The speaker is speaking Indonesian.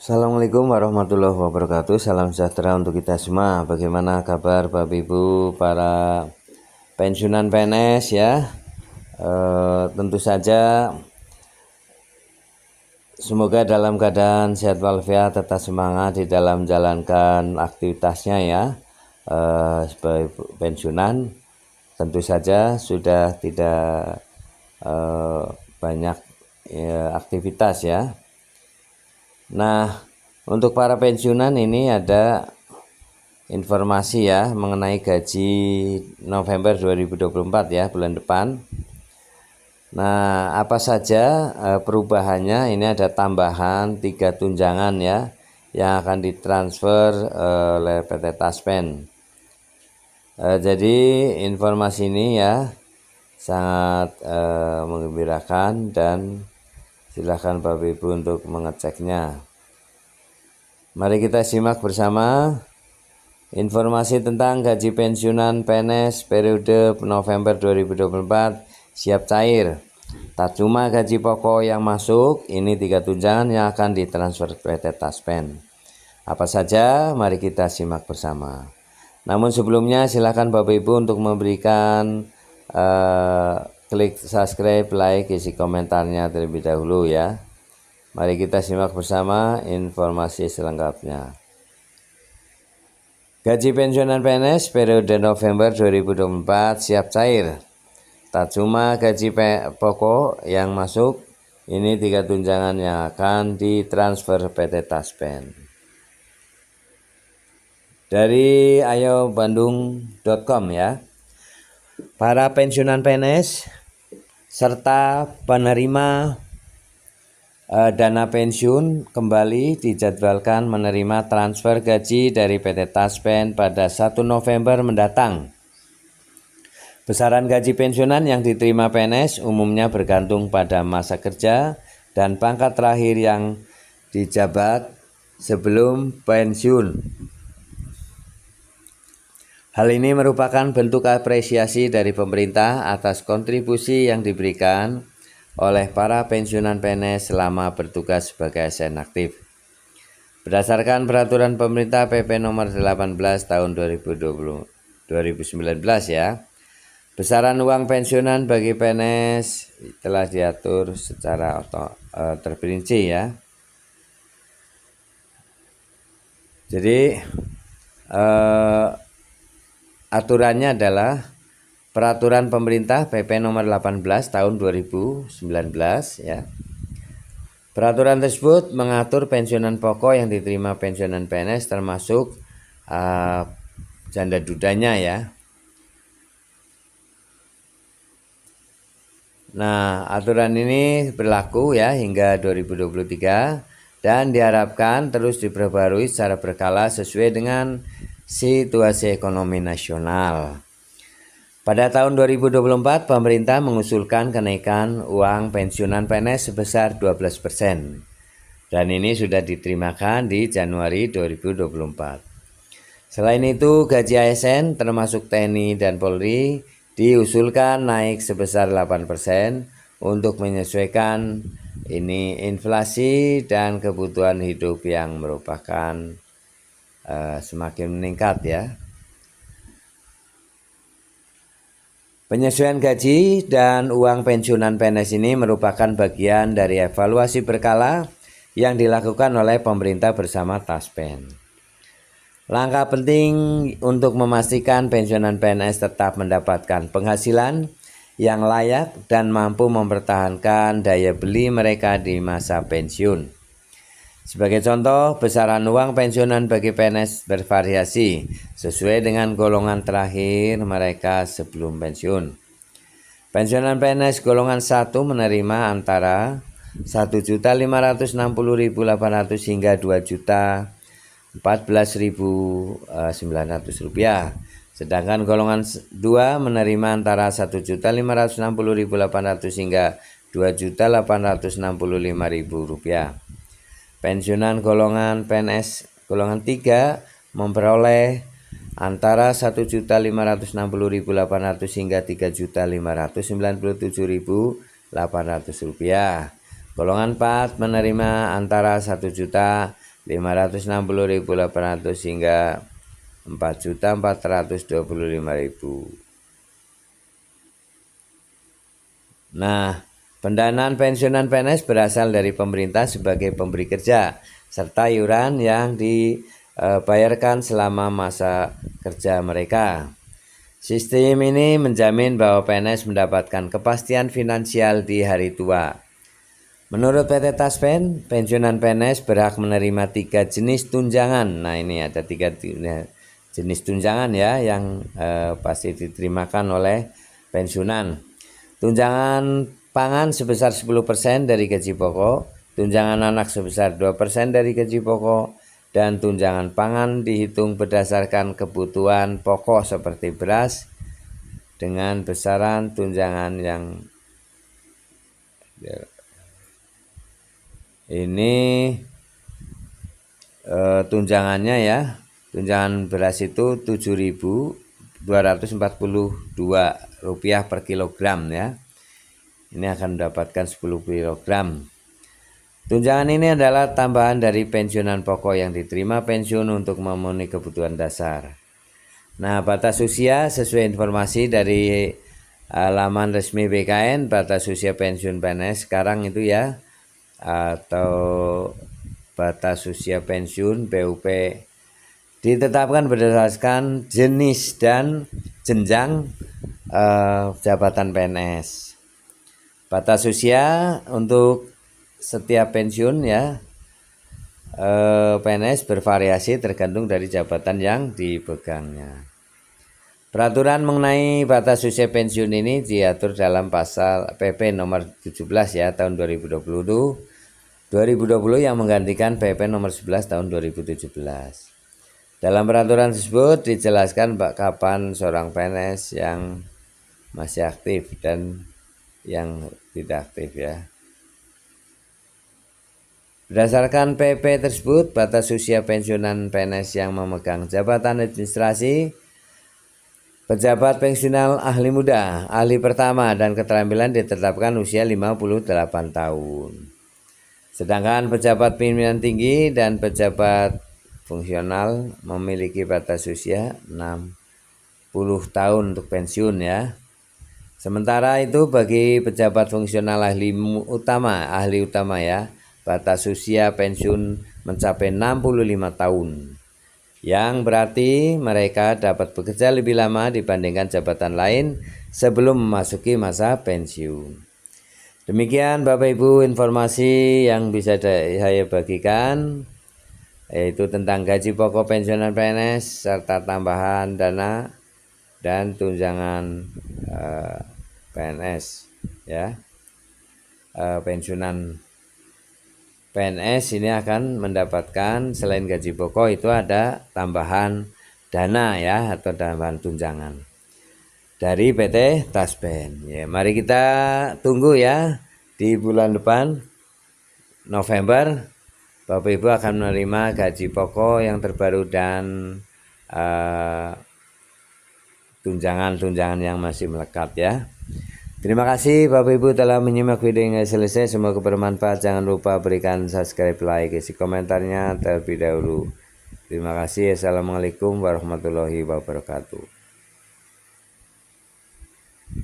Assalamualaikum warahmatullahi wabarakatuh. Salam sejahtera untuk kita semua. Bagaimana kabar Bapak Ibu para pensiunan PNS ya? Tentu saja semoga dalam keadaan sehat walafiat, tetap semangat di dalam menjalankan aktivitasnya ya. Sebagai pensiunan tentu saja sudah tidak banyak aktivitas ya. Nah, untuk para pensiunan ini ada informasi ya mengenai gaji November 2024 ya, bulan depan. Nah, apa saja perubahannya? Ini ada tambahan 3 tunjangan ya yang akan ditransfer oleh PT Taspen. Jadi informasi ini ya sangat menggembirakan dan silakan Bapak Ibu untuk mengeceknya. Mari kita simak bersama informasi tentang gaji pensiunan PNS periode November 2024 siap cair. Tak cuma gaji pokok yang masuk, ini 3 tunjangan yang akan ditransfer PT Taspen. Apa saja? Mari kita simak bersama. Namun sebelumnya silakan Bapak Ibu untuk memberikan klik subscribe, like, isi komentarnya terlebih dahulu ya. Mari kita simak bersama informasi selengkapnya. Gaji pensiunan PNS periode November 2024 siap cair. Tak cuma gaji pokok yang masuk, ini 3 tunjangan yang akan ditransfer PT Taspen. Dari ayobandung.com ya. Para pensiunan PNS serta penerima dana pensiun kembali dijadwalkan menerima transfer gaji dari PT Taspen pada 1 November mendatang. Besaran gaji pensiunan yang diterima PNS umumnya bergantung pada masa kerja dan pangkat terakhir yang dijabat sebelum pensiun. Hal ini merupakan bentuk apresiasi dari pemerintah atas kontribusi yang diberikan oleh para pensiunan PNS selama bertugas sebagai ASN aktif. Berdasarkan peraturan pemerintah PP nomor 18 tahun 2019 ya, besaran uang pensiunan bagi PNS telah diatur secara terperinci ya. Jadi aturannya adalah peraturan pemerintah PP nomor 18 tahun 2019 ya. Peraturan tersebut mengatur pensiunan pokok yang diterima pensiunan PNS termasuk janda dudanya ya. Nah, aturan ini berlaku ya hingga 2023 dan diharapkan terus diperbarui secara berkala sesuai dengan situasi ekonomi nasional. Pada tahun 2024, pemerintah mengusulkan kenaikan uang pensiunan PNS sebesar 12%. Dan ini sudah diterimakan di Januari 2024. Selain itu, gaji ASN termasuk TNI dan Polri diusulkan naik sebesar 8% untuk menyesuaikan inflasi dan kebutuhan hidup yang merupakan semakin meningkat ya. Penyesuaian gaji dan uang pensiunan PNS ini merupakan bagian dari evaluasi berkala yang dilakukan oleh pemerintah bersama Taspen. Langkah penting untuk memastikan pensiunan PNS tetap mendapatkan penghasilan yang layak dan mampu mempertahankan daya beli mereka di masa pensiun. Sebagai contoh, besaran uang pensiunan bagi PNS bervariasi sesuai dengan golongan terakhir mereka sebelum pensiun. Pensiunan PNS golongan 1 menerima antara 1.560.800 hingga 2.014.900 rupiah. Sedangkan golongan 2 menerima antara 1.560.800 hingga 2.865.000 rupiah. Pensiunan golongan PNS golongan 3 memperoleh antara 1.560.800 hingga 3.597.800 rupiah. Golongan 4 menerima antara 1.560.800 560.800 hingga 4.040.500. Nah, pendanaan pensiunan PNS berasal dari pemerintah sebagai pemberi kerja serta iuran yang dibayarkan selama masa kerja mereka. Sistem ini menjamin bahwa PNS mendapatkan kepastian finansial di hari tua. Menurut PT Taspen, pensiunan PNS berhak menerima 3 jenis tunjangan. Nah, ini ada 3 jenis tunjangan ya yang pasti diterimakan oleh pensiunan. Tunjangan pangan sebesar 10% dari gaji pokok, tunjangan anak sebesar 2% dari gaji pokok, dan tunjangan pangan dihitung berdasarkan kebutuhan pokok seperti beras dengan besaran tunjangan yang ini tunjangannya ya. Tunjangan beras itu Rp7.242 per kilogram ya. Ini akan mendapatkan 10 kilogram. Tunjangan ini adalah tambahan dari pensiunan pokok yang diterima pensiun untuk memenuhi kebutuhan dasar. Nah, batas usia sesuai informasi dari laman resmi BKN, batas usia pensiun PNS sekarang itu ya, atau batas usia pensiun BUP ditetapkan berdasarkan jenis dan jenjang jabatan PNS. Batas usia untuk setiap pensiun ya PNS bervariasi tergantung dari jabatan yang dipegangnya. Peraturan mengenai batas usia pensiun ini diatur dalam pasal PP nomor 17 ya tahun 2020 yang menggantikan PP nomor 11 tahun 2017. Dalam peraturan tersebut dijelaskan kapan seorang PNS yang masih aktif dan yang tidak aktif ya. Berdasarkan PP tersebut, batas usia pensiunan PNS yang memegang jabatan administrasi, pejabat pensiunan ahli muda, ahli pertama dan keterampilan ditetapkan usia 58 tahun. Sedangkan pejabat pimpinan tinggi dan pejabat fungsional memiliki batas usia 60 tahun untuk pensiun ya. Sementara itu bagi pejabat fungsional ahli utama ya, batas usia pensiun mencapai 65 tahun. Yang berarti mereka dapat bekerja lebih lama dibandingkan jabatan lain sebelum memasuki masa pensiun. Demikian Bapak Ibu informasi yang bisa saya bagikan, yaitu tentang gaji pokok pensiunan PNS serta tambahan dana dan tunjangan PNS ya. Pensiunan PNS ini akan mendapatkan selain gaji pokok itu ada tambahan dana ya atau tambahan tunjangan dari PT Taspen. Ya, mari kita tunggu ya di bulan depan November Bapak Ibu akan menerima gaji pokok yang terbaru dan tunjangan-tunjangan yang masih melekat ya. Terima kasih Bapak Ibu telah menyimak video hingga selesai. Semoga bermanfaat. Jangan lupa berikan subscribe, like, isi komentarnya terlebih dahulu. Terima kasih. Assalamualaikum warahmatullahi wabarakatuh.